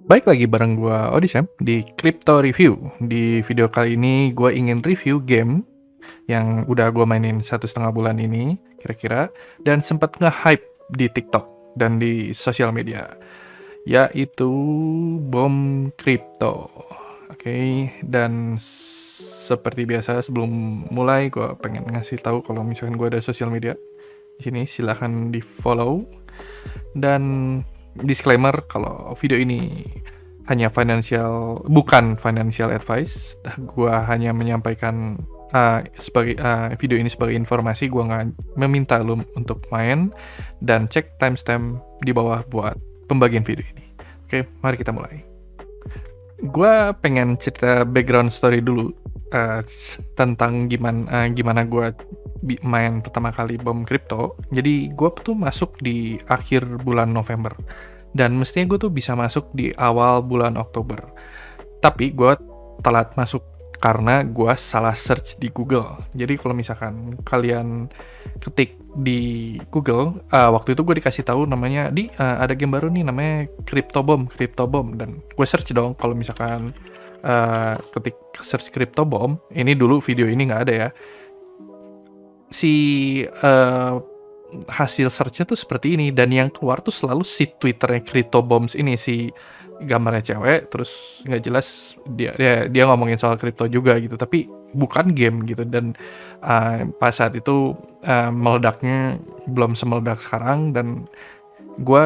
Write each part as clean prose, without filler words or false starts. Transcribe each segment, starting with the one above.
Baik lagi bareng gua Odysem di Crypto Review. Di video kali ini gue ingin review game yang udah gue mainin 1,5 bulan ini kira-kira dan sempat nge-hype di TikTok dan di sosial media, yaitu Bom Crypto. Oke, dan seperti biasa sebelum mulai gue pengen ngasih tahu kalau misalkan gue ada sosial media di sini, silahkan di follow. Dan disclaimer kalau video ini hanya bukan financial advice. Gua hanya menyampaikan video ini sebagai informasi. Gua nggak meminta lu untuk main, dan cek timestamp di bawah buat pembagian video ini. Oke, mari kita mulai. Gua pengen cerita background story dulu tentang gimana gue main pertama kali Bom Crypto. Jadi gue tuh masuk di akhir bulan November, dan mestinya gue tuh bisa masuk di awal bulan Oktober. Tapi gue telat masuk karena gue salah search di Google. Jadi kalau misalkan kalian ketik di Google, waktu itu gue dikasih tahu namanya ada game baru nih namanya Crypto Bomb, dan gue search dong. Kalau misalkan ketik search Crypto Bomb, ini dulu video ini nggak ada ya. Hasil search-nya tuh seperti ini, dan yang keluar tuh selalu si Twitternya Crypto Bombs ini, si gambarnya cewek terus nggak jelas, dia ngomongin soal kripto juga gitu, tapi bukan game gitu. Dan pas saat itu meledaknya belum semeledak sekarang, dan gue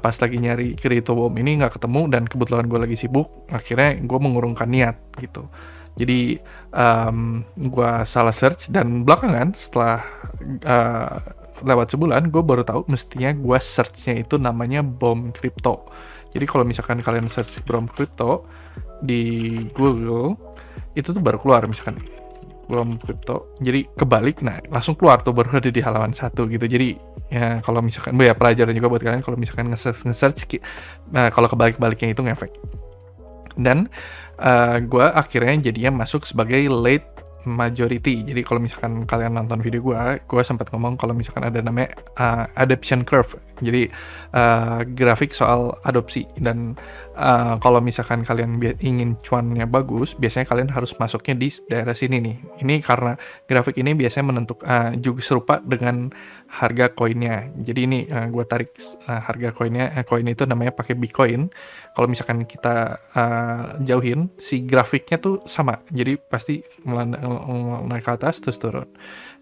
pas lagi nyari Crypto Bomb ini nggak ketemu, dan kebetulan gue lagi sibuk, akhirnya gue mengurungkan niat gitu. Jadi gue salah search, dan belakangan setelah lewat sebulan gue baru tahu mestinya gue searchnya itu namanya Bom Crypto. Jadi kalau misalkan kalian search Bom Crypto di Google, itu tuh baru keluar misalkan Bom Crypto, jadi kebalik, nah langsung keluar tuh, baru ada di halaman 1 gitu. Jadi ya kalau misalkan ya pelajaran juga buat kalian, kalau misalkan nge-search kalau kebalik-baliknya itu ngefek. Dan gue akhirnya jadinya masuk sebagai late majority. Jadi kalau misalkan kalian nonton video gue sempat ngomong kalau misalkan ada namanya adoption curve. Jadi grafik soal adopsi. Dan kalau misalkan kalian ingin cuannya bagus, biasanya kalian harus masuknya di daerah sini nih. Ini karena grafik ini biasanya menentukan juga serupa dengan harga koinnya. Jadi ini gue tarik harga koinnya. Koin itu namanya pakai Bitcoin. Kalau misalkan kita jauhin, si grafiknya tuh sama. Jadi pasti naik ke atas terus turun.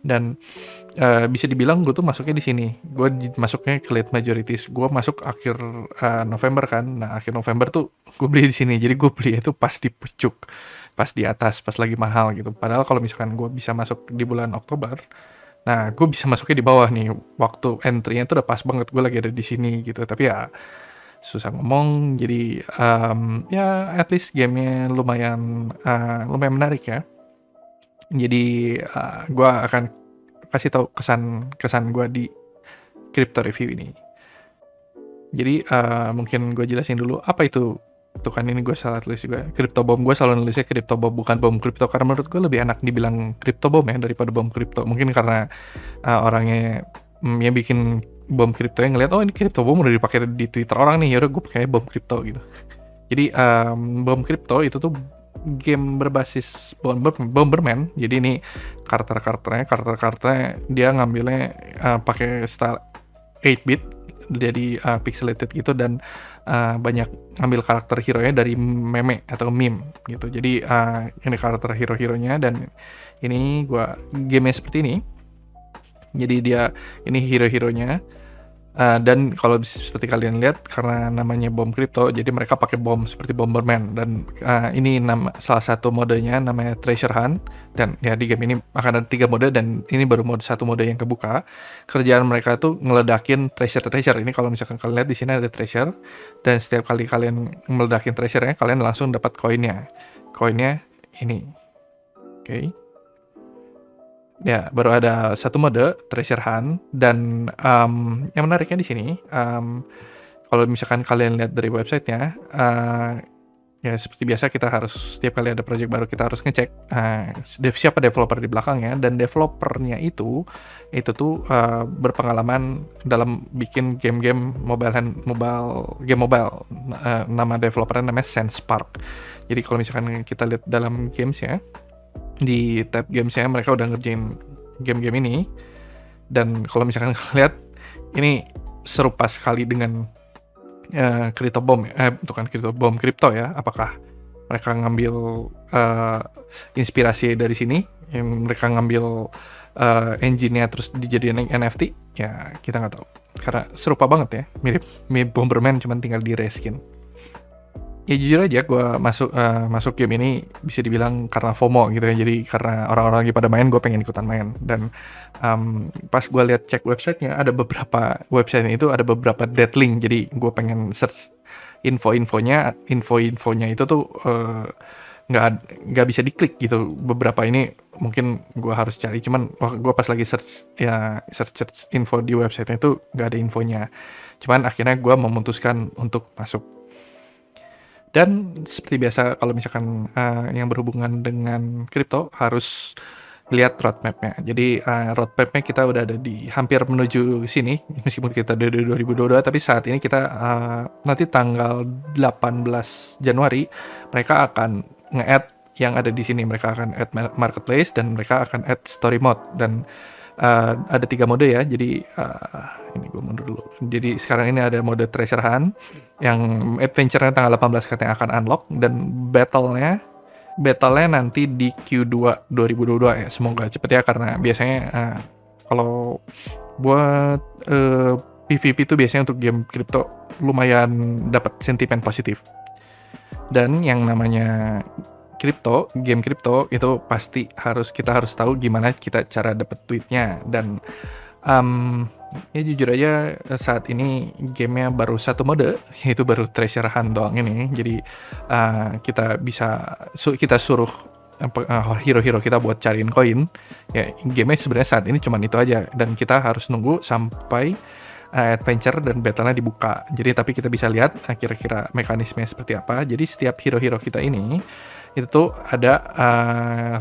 Dan bisa dibilang gue tuh masuknya di sini. Gue masuknya ke late majorities. Gue masuk akhir November kan. Nah akhir November tuh gue beli di sini. Jadi gue beli itu pas di pucuk, pas di atas, pas lagi mahal gitu. Padahal kalau misalkan gue bisa masuk di bulan Oktober, nah gue bisa masuknya di bawah nih. Waktu entry-nya tuh udah pas banget. Gue lagi ada di sini gitu. Tapi ya susah ngomong. Jadi ya at least gamenya lumayan menarik ya. Jadi gue akan kasih tahu kesan gue di Crypto Review ini. Jadi mungkin gue jelasin dulu apa itu. Tuh kan ini gue salah tulis juga. Crypto Bomb, gue selalu nulisnya Crypto Bomb bukan Bom Crypto, karena menurut gue lebih enak dibilang Crypto Bomb ya daripada Bom Crypto. Mungkin karena orangnya yang bikin Bom Crypto yang ngeliat, oh ini Crypto Bomb udah dipakai di Twitter orang nih, yaudah gue pakai Bom Crypto gitu. Jadi Bom Crypto itu tuh game berbasis Bomberman. Jadi ini karakternya dia ngambilnya pakai style 8-bit, jadi pixelated gitu, dan banyak ngambil karakter hero-nya dari meme atau meme gitu. Jadi ini karakter hero-heronya, dan ini gamenya seperti ini. Jadi dia ini hero-heronya. Dan kalau seperti kalian lihat, karena namanya Bom Crypto, jadi mereka pakai bom seperti Bomberman. Dan ini salah satu modenya namanya Treasure Hunt. Dan ya di game ini akan ada 3 mode, dan ini baru satu mode yang kebuka. Kerjaan mereka tuh ngeledakin treasure. Ini kalau misalkan kalian lihat di sini ada treasure, dan setiap kali kalian meledakin treasure-nya, kalian langsung dapat koinnya. Koinnya ini. Oke. Ya, baru ada satu mode Treasure Hunt. Dan yang menariknya di sini, kalau misalkan kalian lihat dari websitenya, Ya seperti biasa kita harus setiap kali ada project baru kita harus ngecek siapa developer di belakangnya, dan developernya itu tuh berpengalaman dalam bikin game-game game mobile. Nama developernya namanya SensePark. Jadi kalau misalkan kita lihat dalam games ya, di tab games ya, mereka udah ngerjain game-game ini, dan kalau misalkan lihat ini serupa sekali dengan Crypto Bomb bukan Crypto Bomb, Crypto ya. Apakah mereka ngambil inspirasi dari sini, yang mereka ngambil engine-nya terus dijadiin NFT? Ya kita nggak tahu, karena serupa banget ya, mirip Bomberman, cuman tinggal di reskin. Ya jujur aja gue masuk game ini bisa dibilang karena FOMO gitu ya. Jadi karena orang-orang lagi pada main, gue pengen ikutan main. Dan pas gue lihat cek websitenya, ada beberapa website itu ada beberapa dead link. Jadi gue pengen search infonya itu tuh nggak bisa diklik gitu. Beberapa ini mungkin gue harus cari, cuman gue pas lagi search info di websitenya itu nggak ada infonya. Cuman akhirnya gue memutuskan untuk masuk. Dan seperti biasa kalau misalkan yang berhubungan dengan kripto harus lihat roadmap-nya. Jadi roadmap-nya kita udah ada di hampir menuju sini, meskipun kita udah di 2022, tapi saat ini kita nanti tanggal 18 Januari mereka akan nge-add yang ada di sini. Mereka akan add marketplace dan mereka akan add story mode. Dan ada 3 mode ya. Jadi ini gue mundur dulu. Jadi sekarang ini ada mode treasure hunt yang adventure-nya tanggal 18 katanya akan unlock, dan battle-nya nanti di Q2 2022 ya. Semoga cepet ya, karena biasanya kalau buat PvP itu biasanya untuk game kripto lumayan dapat sentimen positif. Dan yang namanya game kripto itu pasti kita harus tahu gimana kita cara dapat duitnya. Dan ya jujur aja saat ini gamenya baru satu mode, yaitu baru treasure hunt doang ini. Jadi kita suruh hero-hero kita buat cariin koin. Ya gamenya sebenarnya saat ini cuma itu aja, dan kita harus nunggu sampai adventure dan battle-nya dibuka. Jadi tapi kita bisa lihat kira-kira mekanisme seperti apa. Jadi setiap hero-hero kita ini itu tuh ada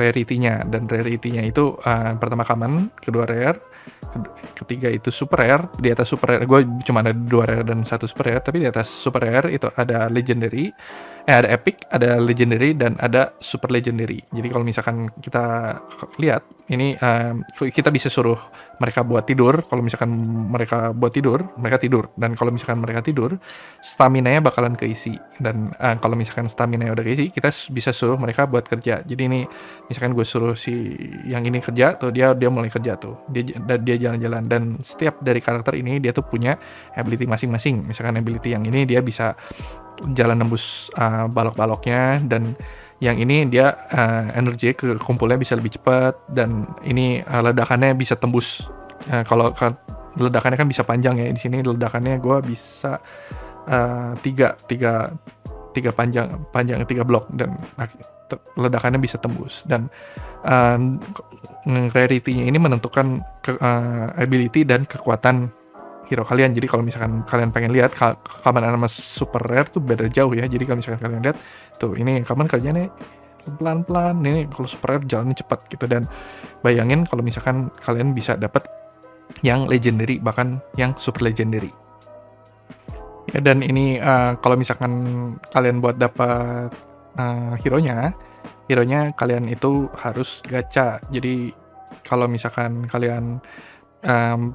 rarity-nya, dan rarity-nya itu pertama common, kedua rare, ketiga itu super rare. Di atas super rare gue cuma ada 2 rare dan 1 super rare, tapi di atas super rare itu ada legendary, ada epic, ada legendary, dan ada super legendary. Jadi kalau misalkan kita lihat ini kita bisa suruh mereka buat tidur. Kalau misalkan mereka buat tidur, mereka tidur. Dan kalau misalkan mereka tidur, stamina-nya bakalan keisi. Dan kalau misalkan stamina-nya udah keisi, kita bisa suruh mereka buat kerja. Jadi ini misalkan gue suruh si yang ini kerja tuh, dia mulai kerja tuh, dia jalan-jalan. Dan setiap dari karakter ini dia tuh punya ability masing-masing. Misalkan ability yang ini dia bisa jalan nembus balok-baloknya, dan yang ini dia energi ke kumpulnya bisa lebih cepat, dan ini ledakannya bisa tembus. Kalau ledakannya kan bisa panjang ya, di sini ledakannya gue bisa tiga panjang 3 blok, dan ledakannya bisa tembus. Dan rarity-nya ini menentukan ability dan kekuatan hero kalian. Jadi kalau misalkan kalian pengen lihat common sama super rare tuh beda jauh ya. Jadi kalau misalkan kalian lihat tuh, ini common kerjanya pelan-pelan, ini kalau super rare jalannya cepat gitu. Dan bayangin kalau misalkan kalian bisa dapat yang legendary, bahkan yang super legendary ya. Dan ini kalau misalkan kalian buat dapat hero-nya kalian itu harus gacha. Jadi kalau misalkan kalian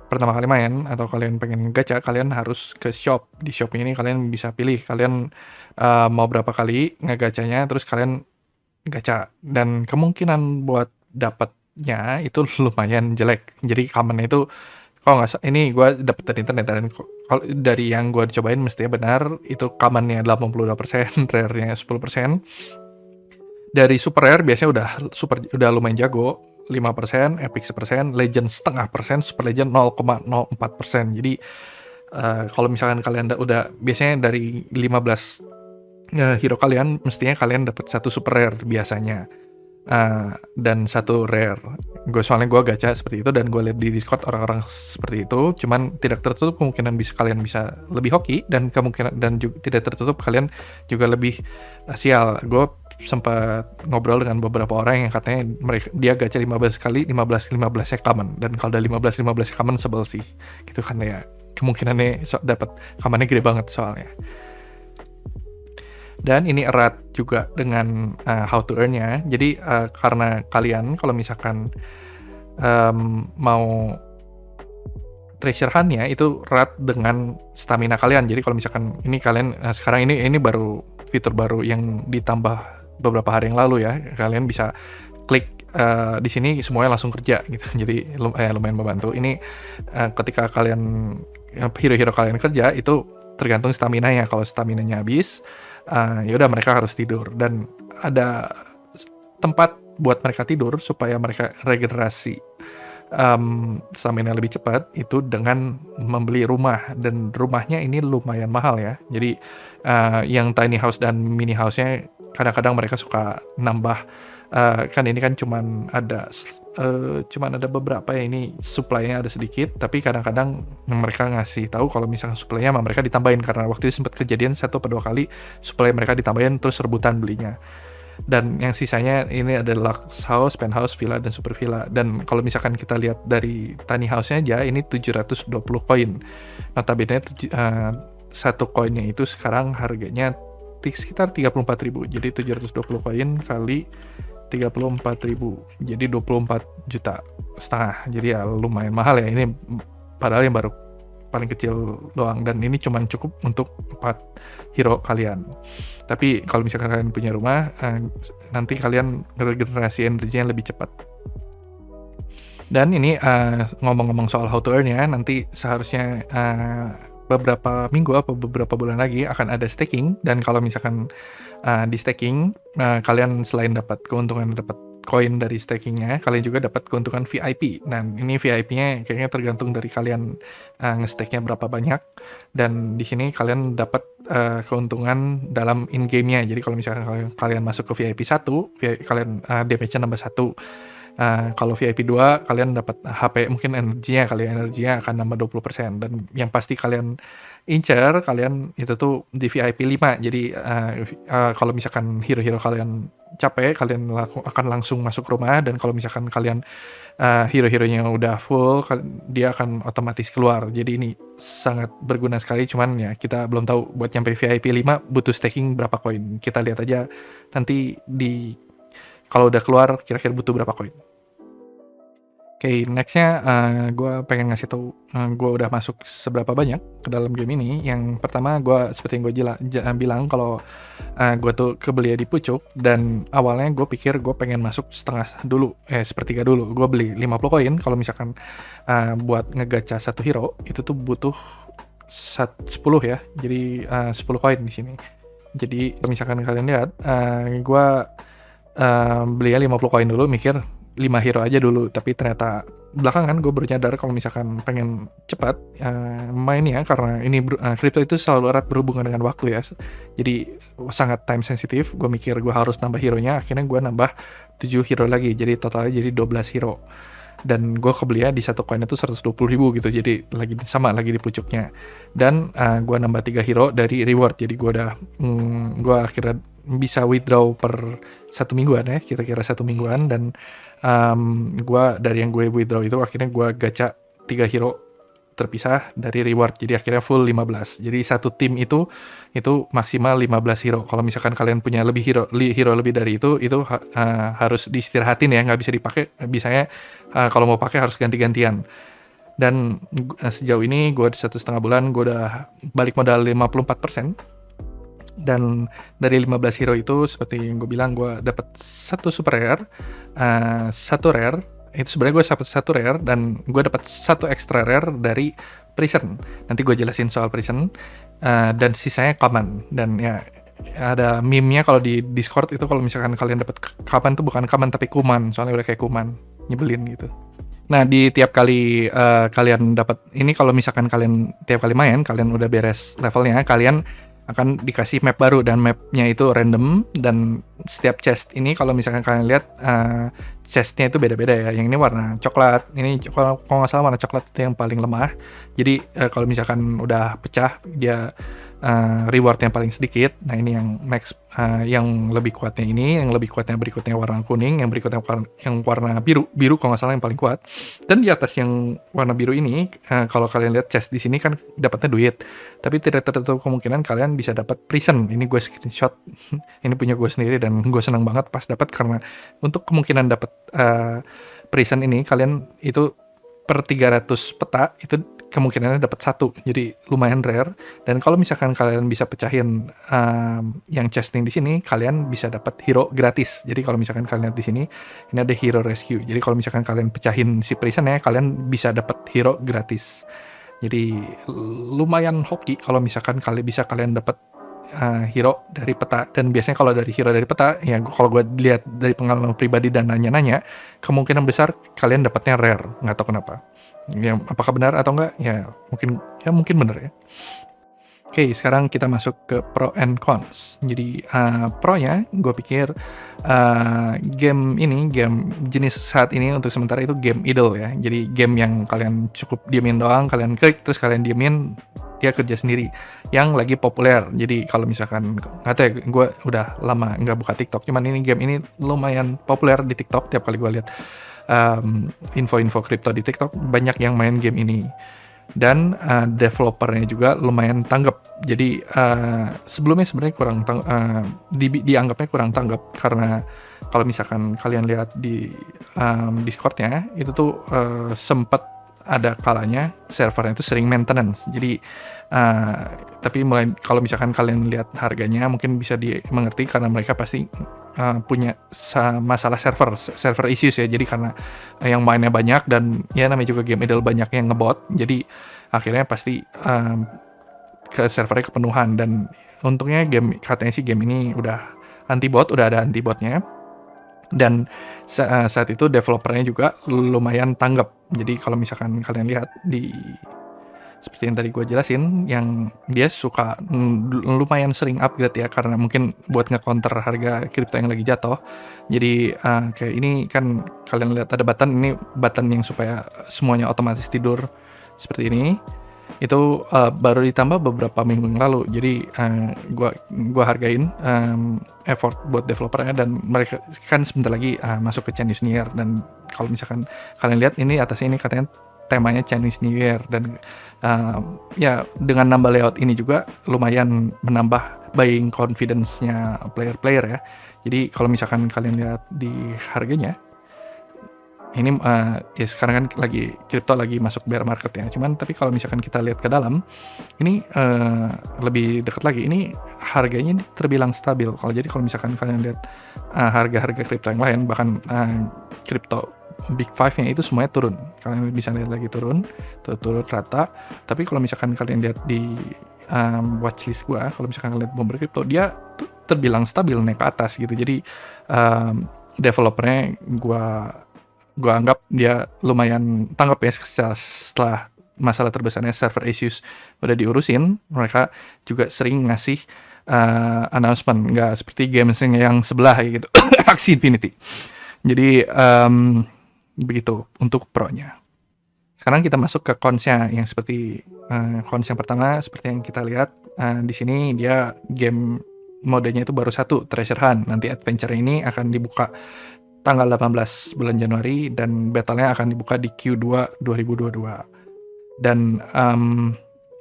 pertama kali main atau kalian pengen gacha, kalian harus ke shop. Di shop ini kalian bisa pilih kalian mau berapa kali ngegacanya, terus kalian gacha. Dan kemungkinan buat dapatnya itu lumayan jelek. Jadi commonnya itu, kalau nggak salah, ini gue dapet dari internet, dan kalau dari yang gue cobain mestinya benar, itu commonnya 82%, rare-nya 10%. Dari super rare biasanya udah lumayan jago, 5%, epic 1%, legend 0,5%, super legend 0,04%. Jadi kalau misalkan kalian udah biasanya dari 15 hero kalian, mestinya kalian dapat 1 super rare biasanya. dan 1 rare. Soalnya gue gacha seperti itu dan gue lihat di Discord orang-orang seperti itu, cuman tidak tertutup kemungkinan kalian bisa lebih hoki, dan kemungkinan dan juga tidak tertutup kalian juga lebih sial. Gue sempat ngobrol dengan beberapa orang yang katanya dia gacha 15 kali, 15-15 nya common, dan kalau udah 15-15 common sebel sih gitu kan ya, kemungkinannya dapat commonnya gede banget soalnya. Dan ini erat juga dengan how to earn-nya. Jadi karena kalian kalau misalkan mau treasure hunt-nya itu erat dengan stamina kalian. Jadi kalau misalkan ini kalian sekarang ini baru fitur baru yang ditambah beberapa hari yang lalu ya. Kalian bisa klik di sini semuanya langsung kerja gitu. Jadi lumayan membantu. Ini ketika kalian hero-hero kalian kerja itu tergantung stamina-nya. Kalau stamina-nya habis, ya udah mereka harus tidur, dan ada tempat buat mereka tidur supaya mereka regenerasi stamina lebih cepat itu dengan membeli rumah, dan rumahnya ini lumayan mahal ya. Jadi yang tiny house dan mini house-nya kadang-kadang mereka suka nambah, kan ini kan cuman ada beberapa ya, ini supply-nya ada sedikit, tapi kadang-kadang mereka ngasih tahu kalau misalkan supply-nya mereka ditambahin, karena waktu itu sempat kejadian 1 atau 2 kali supply mereka ditambahin terus rebutan belinya. Dan yang sisanya ini ada Lux House, Penthouse, Villa, dan Super Villa. Dan kalau misalkan kita lihat dari tiny house-nya aja, ini 720 koin. Notabene satu koinnya itu sekarang harganya sekitar 34.000. Jadi 720 koin kali 34.000, jadi 24,5 juta. Jadi ya lumayan mahal ya ini, padahal yang baru paling kecil doang, dan ini cuman cukup untuk 4 hero kalian. Tapi kalau misalkan kalian punya rumah, nanti kalian regenerasi energinya lebih cepat. Dan ini ngomong-ngomong soal how to earn ya, nanti seharusnya beberapa minggu atau beberapa bulan lagi akan ada staking. Dan kalau misalkan di staking, kalian selain dapat keuntungan dapat koin dari stakingnya, kalian juga dapat keuntungan VIP. Nah ini VIP-nya kayaknya tergantung dari kalian nge-stake-nya berapa banyak, dan di sini kalian dapat keuntungan dalam in-game-nya. Jadi kalau misalkan kalian masuk ke VIP 1, kalian damage-nya nambah 1. Kalau VIP 2 kalian dapat HP, mungkin energinya akan nambah 20%, dan yang pasti kalian incer kalian itu tuh di VIP 5. Jadi kalau misalkan hero-hero kalian capek, kalian akan langsung masuk rumah, dan kalau misalkan kalian hero-heronya udah full, dia akan otomatis keluar. Jadi ini sangat berguna sekali, cuman ya kita belum tahu buat nyampe VIP 5 butuh staking berapa koin. Kita lihat aja nanti kalau udah keluar kira-kira butuh berapa koin. Oke, nextnya gue pengen ngasih tahu gue udah masuk seberapa banyak ke dalam game ini. Yang pertama, gue seperti yang gue bilang kalau gue tuh kebeli di pucuk, dan awalnya gue pikir gue pengen masuk sepertiga dulu. Gue beli 50 koin. Kalau misalkan buat ngegacha 1 hero itu tuh butuh 10 ya, jadi 10 koin di sini. Jadi kalau misalkan kalian lihat, gue belinya 50 koin dulu, mikir 5 hero aja dulu, tapi ternyata belakangan gue baru nyadar kalau misalkan pengen cepat mainnya, karena ini kripto itu selalu erat berhubungan dengan waktu ya, jadi sangat time sensitif. Gue mikir gue harus nambah hero-nya, akhirnya gue nambah 7 hero lagi, jadi totalnya jadi 12 hero. Dan gue kebelinya di 1 koin itu 120.000 gitu, jadi lagi di pucuknya. Dan gue nambah 3 hero dari reward, jadi gue akhirnya bisa withdraw per 1 mingguan ya, kira-kira 1 mingguan. Dan gue dari yang gue withdraw itu akhirnya gue gacha 3 hero terpisah dari reward, jadi akhirnya full 15. Jadi satu tim itu maksimal 15 hero. Kalau misalkan kalian punya lebih hero lebih dari itu harus diistirahatin ya, nggak bisa dipakai. Bisanya kalau mau pakai harus ganti-gantian. Dan sejauh ini gue di 1,5 bulan gue udah balik modal 54%. Dan dari 15 hero itu seperti yang gue bilang, gue dapat 1 super rare, 1 rare. Itu sebenarnya gue dapat 1 rare, dan gue dapat 1 extra rare dari prison. Nanti gue jelasin soal prison. Dan sisanya common. Dan ya ada meme-nya kalau di Discord itu, kalau misalkan kalian dapat common tuh bukan common tapi kuman, soalnya udah kayak kuman, nyebelin gitu. Nah, di tiap kali kalian dapat ini, kalau misalkan kalian tiap kali main kalian udah beres levelnya, kalian akan dikasih map baru, dan mapnya itu random, dan setiap chest ini kalau misalkan kalian lihat chestnya itu beda-beda ya. Yang ini warna coklat, ini kalau nggak salah warna coklat itu yang paling lemah. Jadi kalau misalkan udah pecah dia reward yang paling sedikit. Nah ini yang max, yang lebih kuatnya ini, yang lebih kuatnya berikutnya warna kuning, yang berikutnya yang warna biru kalau nggak salah yang paling kuat. Dan di atas yang warna biru ini, kalau kalian lihat chest di sini kan dapatnya duit, tapi tidak tertutup kemungkinan kalian bisa dapat prison. Ini gue screenshot, ini punya gue sendiri dan gue senang banget pas dapat, karena untuk kemungkinan dapat prison ini kalian itu per 300 peta itu kemungkinannya dapat 1, jadi lumayan rare. Dan kalau misalkan kalian bisa pecahin yang chesting di sini, kalian bisa dapat hero gratis. Jadi kalau misalkan kalian lihat di sini, ini ada hero rescue. Jadi kalau misalkan kalian pecahin si prison ya, kalian bisa dapat hero gratis. Jadi lumayan hoki kalau misalkan kalian dapat hero dari peta. Dan biasanya kalau dari hero dari peta, ya kalau gue lihat dari pengalaman pribadi dan nanya-nanya, kemungkinan besar kalian dapatnya rare, nggak tahu kenapa. Ya, apakah benar atau enggak? Ya mungkin benar ya. Oke, sekarang kita masuk ke pro and cons. Jadi pro-nya, gue pikir game jenis saat ini untuk sementara itu game idle ya. Jadi game yang kalian cukup diemin doang, kalian klik terus kalian diemin, dia kerja sendiri, yang lagi populer. Jadi kalau misalkan, nggak tahu ya, gue udah lama nggak buka TikTok, cuman game ini lumayan populer di TikTok. Tiap kali gue lihat info-info kripto di TikTok, banyak yang main game ini. Dan developernya juga lumayan tanggap. Jadi sebelumnya sebenarnya dianggapnya kurang tanggap, karena kalau misalkan kalian lihat di Discord-nya itu tuh sempat ada kalanya servernya itu sering maintenance. Jadi tapi kalau misalkan kalian lihat harganya mungkin bisa dimengerti, karena mereka pasti punya masalah server issues ya. Jadi karena yang mainnya banyak, dan ya namanya juga game idle, banyak yang ngebot, jadi akhirnya pasti ke servernya kepenuhan. Dan untungnya katanya sih game ini udah ada antibotnya. Dan saat itu developernya juga lumayan tanggap. Jadi kalau misalkan kalian lihat seperti yang tadi gue jelasin, yang dia suka lumayan sering upgrade ya, karena mungkin buat nge-counter harga kripto yang lagi jatuh. Jadi kayak ini kan kalian lihat ada button yang supaya semuanya otomatis tidur seperti ini. Itu baru ditambah beberapa minggu yang lalu. Jadi gua hargain effort buat developernya, dan mereka kan sebentar lagi masuk ke Chinese New Year. Dan kalau misalkan kalian lihat ini atasnya, ini katanya temanya Chinese New Year. Dan ya dengan nambah layout ini juga lumayan menambah buying confidence-nya player-player ya. Jadi kalau misalkan kalian lihat di harganya, ini ya sekarang kan kripto lagi masuk bear market ya. Cuman tapi kalau misalkan kita lihat ke dalam, ini lebih dekat lagi. Ini harganya terbilang stabil. Kalau misalkan kalian lihat harga-harga kripto yang lain, bahkan kripto Big Five-nya itu semuanya turun. Kalian bisa lihat lagi turun rata. Tapi kalau misalkan kalian lihat di watchlist gua, kalau misalkan kalian lihat Bomber Crypto, dia terbilang stabil naik ke atas gitu. Jadi developernya gua anggap dia lumayan tanggap ya. Setelah masalah terbesarnya server issues udah diurusin, mereka juga sering ngasih announcement, nggak seperti games yang sebelah gitu. Axie Infinity. Jadi begitu untuk pro-nya. Sekarang kita masuk ke cons-nya, yang seperti cons yang pertama seperti yang kita lihat di sini, dia game modenya itu baru satu, Treasure Hunt. Nanti adventure ini akan dibuka tanggal 18 bulan Januari, dan battle-nya akan dibuka di Q2 2022. Dan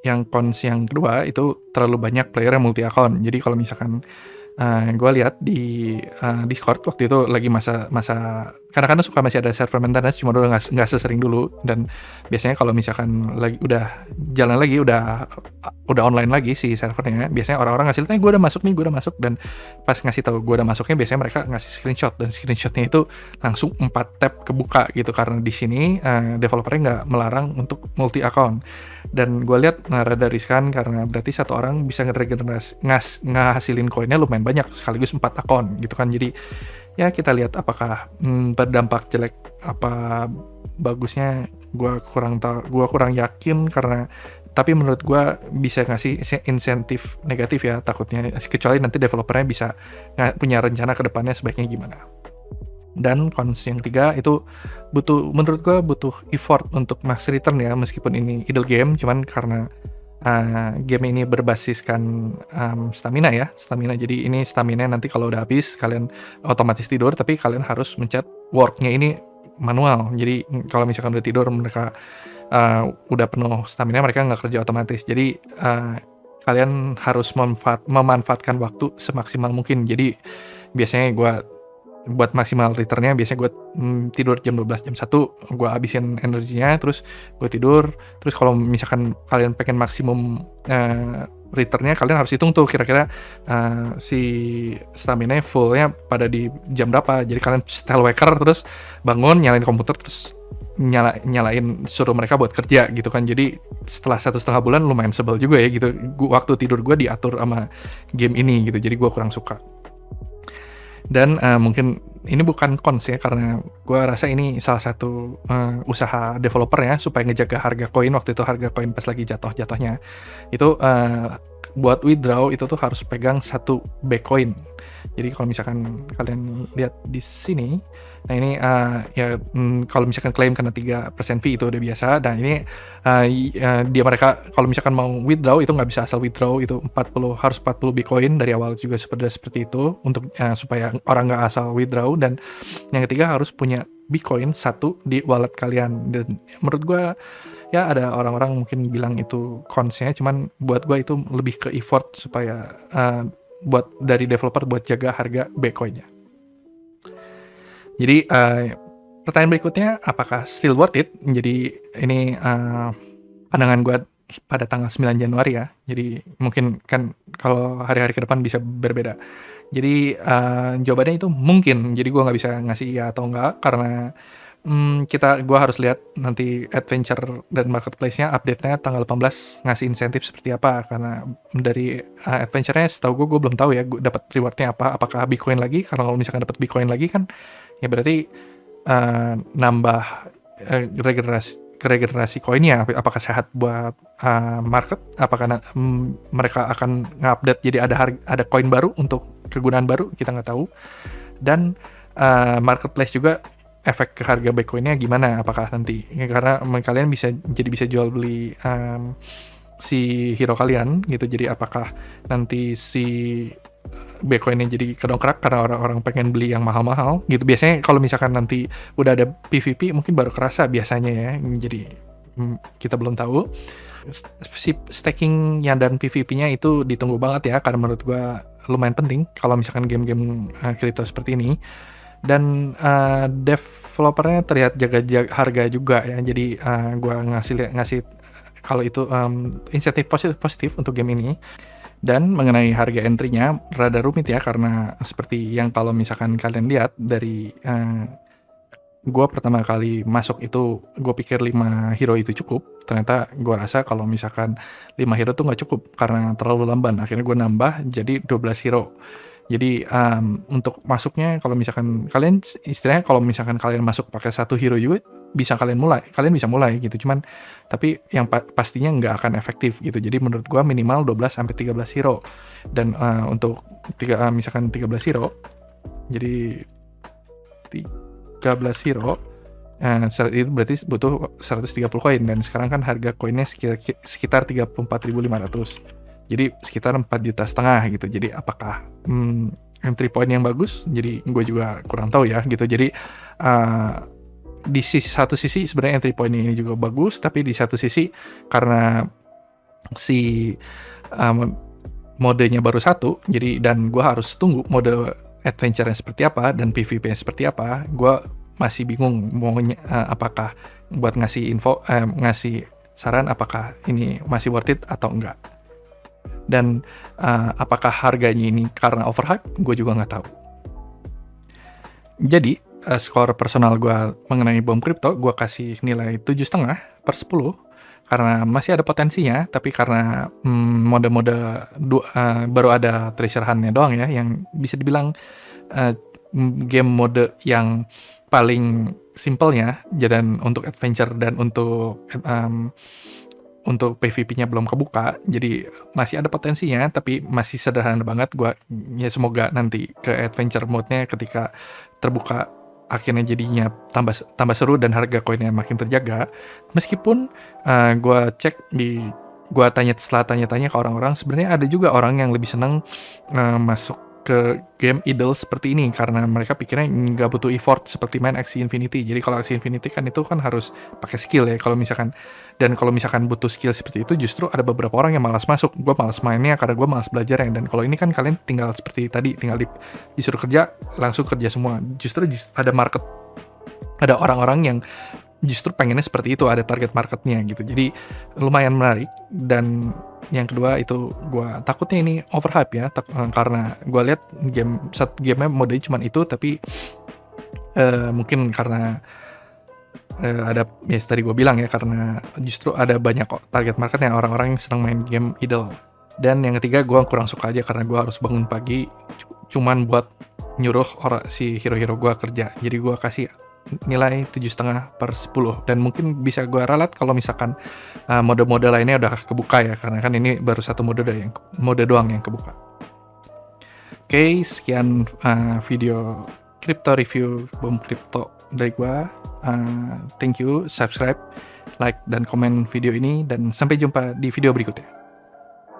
yang cons yang kedua itu terlalu banyak player yang multi account. Jadi kalau misalkan gue lihat di Discord waktu itu lagi masa kadang-kadang suka masih ada server maintenance, cuma udah nggak sesering dulu. Dan biasanya kalau misalkan lagi udah jalan lagi, udah online lagi si servernya, biasanya orang-orang ngasih lihat, gue udah masuk. Dan pas ngasih tahu gue udah masuknya, biasanya mereka ngasih screenshot, dan screenshotnya itu langsung 4 tab kebuka gitu, karena di sini developernya nggak melarang untuk multi account. Dan gue lihat rada riskan, karena berarti satu orang bisa ngasilin koinnya lumayan banyak sekaligus 4 akun gitu kan. Jadi ya kita lihat apakah berdampak jelek apa bagusnya, gue kurang yakin, karena tapi menurut gue bisa ngasih insentif negatif ya takutnya, kecuali nanti developernya bisa punya rencana ke depannya sebaiknya gimana. Dan cons yang 3 itu menurut gue butuh effort untuk max return ya, meskipun ini idle game, cuman karena game ini berbasiskan stamina ya, jadi ini stamina nanti kalau udah habis kalian otomatis tidur, tapi kalian harus mencet worknya ini manual. Jadi kalau misalkan udah tidur mereka udah penuh stamina, mereka nggak kerja otomatis. Jadi kalian harus memanfaatkan waktu semaksimal mungkin. Jadi biasanya gue buat maksimal returnnya, biasanya gue tidur jam 12, jam 1 gue habisin energinya, terus gue tidur. Terus kalau misalkan kalian pengen maksimum returnnya, kalian harus hitung tuh kira-kira si stamina fullnya pada di jam berapa. Jadi kalian setel waker, terus bangun, nyalain komputer, terus nyalain suruh mereka buat kerja gitu kan. Jadi setelah 1,5 bulan lumayan sebel juga ya gitu, waktu tidur gue diatur sama game ini gitu, jadi gue kurang suka. Dan mungkin ini bukan cons ya, karena gue rasa ini salah satu usaha developer ya, supaya ngejaga harga koin. Waktu itu harga koin pas lagi jatuhnya itu buat withdraw itu tuh harus pegang 1 Bitcoin. Jadi kalau misalkan kalian lihat di sini, nah ini ya kalau misalkan klaim kena 3% fee itu udah biasa. Dan ini dia mereka kalau misalkan mau withdraw itu nggak bisa asal withdraw, itu harus 40 Bitcoin dari awal juga seperti itu, untuk supaya orang nggak asal withdraw. Dan yang ketiga harus punya Bitcoin 1 di wallet kalian. Dan menurut gue ya ada orang-orang mungkin bilang itu cons-nya, cuman buat gue itu lebih ke effort supaya buat dari developer buat jaga harga Bitcoin-nya. Jadi pertanyaan berikutnya, apakah still worth it? Jadi ini pandangan gue pada tanggal 9 Januari ya. Jadi mungkin kan kalau hari-hari ke depan bisa berbeda. Jadi jawabannya itu mungkin. Jadi gue nggak bisa ngasih iya atau enggak, karena gue harus lihat nanti adventure dan marketplace-nya update-nya tanggal 18 ngasih insentif seperti apa. Karena dari adventure-nya setahu gue belum tahu ya gue dapat reward-nya apa, apakah Bitcoin lagi. Karena kalau misalkan dapat Bitcoin lagi kan ya berarti nambah regenerasi koinnya. Apakah sehat buat market, apakah mereka akan nge-update jadi ada koin baru untuk kegunaan baru, kita nggak tahu. Dan marketplace juga efek ke harga Bitcoin-nya gimana, apakah nanti karena kalian bisa jual beli si hero kalian gitu. Jadi apakah nanti si Bitcoin-nya jadi kedongkrak karena orang-orang pengen beli yang mahal-mahal gitu. Biasanya kalau misalkan nanti udah ada PVP mungkin baru kerasa biasanya ya. Jadi kita belum tahu. Si staking-nya dan PVP-nya itu ditunggu banget ya, karena menurut gua lumayan penting kalau misalkan game-game kripto seperti ini. Dan developernya terlihat jaga harga juga ya. Jadi gua ngasih kalau itu insentif positif untuk game ini. Dan mengenai harga entry-nya rada rumit ya, karena seperti yang kalau misalkan kalian lihat dari gue pertama kali masuk itu gue pikir 5 hero itu cukup. Ternyata gue rasa kalau misalkan 5 hero tuh nggak cukup karena terlalu lamban. Akhirnya gue nambah jadi 12 hero. Jadi untuk masuknya kalau misalkan kalian istilahnya kalau misalkan kalian masuk pakai 1 hero juga kalian bisa mulai gitu. Cuman tapi yang pastinya nggak akan efektif gitu. Jadi menurut gua minimal 12 sampai 13 hero. Dan untuk misalkan 13 hero, jadi 13 hero itu berarti butuh 130 koin, dan sekarang kan harga koinnya sekitar 34.500. Jadi sekitar 4,5 juta gitu. Jadi apakah entry point yang bagus? Jadi gue juga kurang tahu ya gitu. Jadi di satu sisi sebenarnya entry point ini juga bagus, tapi di satu sisi karena si modenya baru 1, jadi dan gue harus tunggu mode adventure-nya seperti apa dan PvP-nya seperti apa, gue masih bingung mau apakah buat ngasih saran apakah ini masih worth it atau enggak. Dan apakah harganya ini karena overhype, gue juga nggak tahu. Jadi skor personal gue mengenai bom crypto, gue kasih nilai 7,5/10 karena masih ada potensinya, tapi karena mode-mode baru ada treasure hunt-nya doang ya, yang bisa dibilang game mode yang paling simpelnya, dan untuk adventure dan untuk untuk PVP-nya belum kebuka, jadi masih ada potensinya, tapi masih sederhana banget. Ya semoga nanti ke adventure mode-nya ketika terbuka akhirnya jadinya tambah seru dan harga koinnya makin terjaga. Meskipun gue setelah tanya-tanya ke orang-orang, sebenarnya ada juga orang yang lebih senang masuk ke game idle seperti ini karena mereka pikirnya nggak butuh effort seperti main Axie Infinity. Jadi kalau Axie Infinity kan itu kan harus pakai skill ya, kalau misalkan butuh skill seperti itu, justru ada beberapa orang yang malas masuk. Gue malas mainnya karena gue malas belajar ya. Dan kalau ini kan kalian tinggal seperti tadi, tinggal disuruh kerja langsung kerja semua. Justru ada orang-orang yang justru pengennya seperti itu, ada target marketnya gitu. Jadi lumayan menarik. Dan yang kedua itu gue takutnya ini overhype ya, karena gue lihat gamenya modenya cuma itu, tapi mungkin karena ada ya tadi gue bilang ya, karena justru ada banyak target marketnya orang-orang yang senang main game idle. Dan yang ketiga gue kurang suka aja karena gue harus bangun pagi cuman buat nyuruh si hero-hero gue kerja. Jadi gue kasih nilai 7,5/10, dan mungkin bisa gue ralat kalau misalkan mode-mode lainnya udah kebuka ya, karena kan ini baru satu mode doang yang kebuka. Oke, sekian video crypto review Boom Crypto dari gue. Thank you, subscribe, like, dan komen video ini, dan sampai jumpa di video berikutnya.